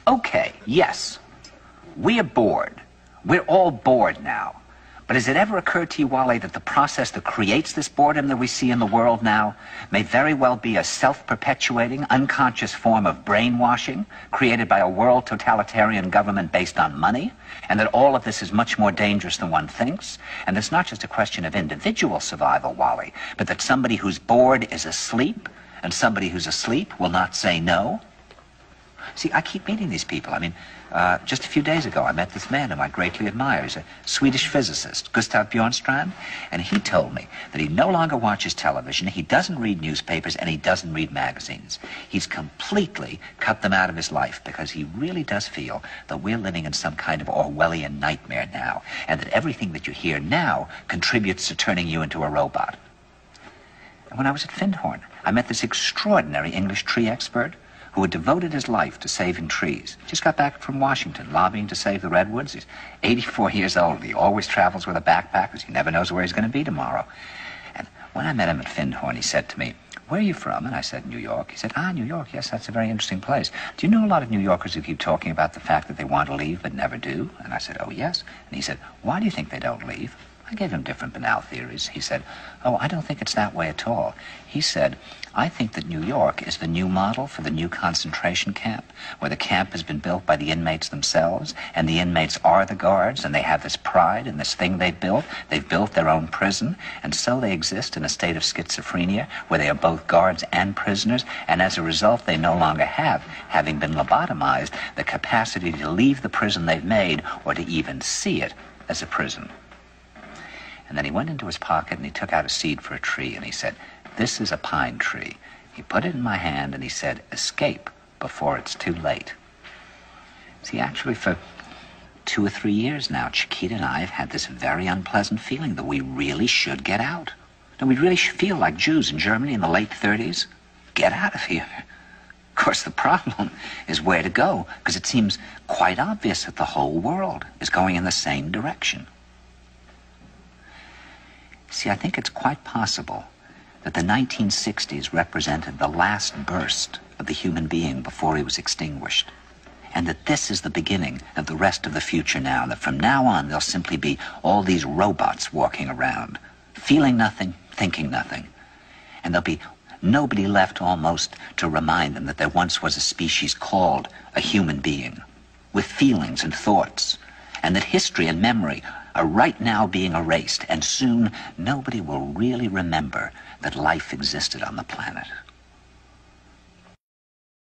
Okay, yes, we are bored. We're all bored now. But has it ever occurred to you, Wally, that the process that creates this boredom that we see in the world now may very well be a self-perpetuating, unconscious form of brainwashing created by a world totalitarian government based on money, and that all of this is much more dangerous than one thinks, and it's not just a question of individual survival, Wally, but that somebody who's bored is asleep, and somebody who's asleep will not say no? See, I keep meeting these people. I mean, just a few days ago, I met this man whom I greatly admire. He's a Swedish physicist, Gustav Bjornstrand, and he told me that he no longer watches television, he doesn't read newspapers, and he doesn't read magazines. He's completely cut them out of his life because he really does feel that we're living in some kind of Orwellian nightmare now, and that everything that you hear now contributes to turning you into a robot. And when I was at Findhorn, I met this extraordinary English tree expert who had devoted his life to saving trees. Just got back from Washington, lobbying to save the redwoods. He's 84 years old. He always travels with a backpack because he never knows where he's going to be tomorrow. And when I met him at Findhorn, he said to me, "Where are you from?" And I said, "New York." He said, "Ah, New York, yes, that's a very interesting place. Do you know a lot of New Yorkers who keep talking about the fact that they want to leave but never do?" And I said, "Oh, yes." And he said, "Why do you think they don't leave?" I gave him different banal theories. He said, "Oh, I don't think it's that way at all." He said, "I think that New York is the new model for the new concentration camp, where the camp has been built by the inmates themselves, and the inmates are the guards, and they have this pride in this thing they've built. They've built their own prison, and so they exist in a state of schizophrenia, where they are both guards and prisoners, and as a result, they no longer have, having been lobotomized, the capacity to leave the prison they've made, or to even see it as a prison." And then he went into his pocket and he took out a seed for a tree and he said, "This is a pine tree." He put it in my hand and he said, "Escape before it's too late." See, actually for 2 or 3 years now, Chiquita and I have had this very unpleasant feeling that we really should get out. And we really should feel like Jews in Germany in the late 30s. Get out of here. Of course, the problem is where to go, because it seems quite obvious that the whole world is going in the same direction. See, I think it's quite possible that the 1960s represented the last burst of the human being before he was extinguished, and that this is the beginning of the rest of the future now, and that from now on there'll simply be all these robots walking around, feeling nothing, thinking nothing, and there'll be nobody left almost to remind them that there once was a species called a human being, with feelings and thoughts, and that history and memory are right now being erased, and soon nobody will really remember that life existed on the planet.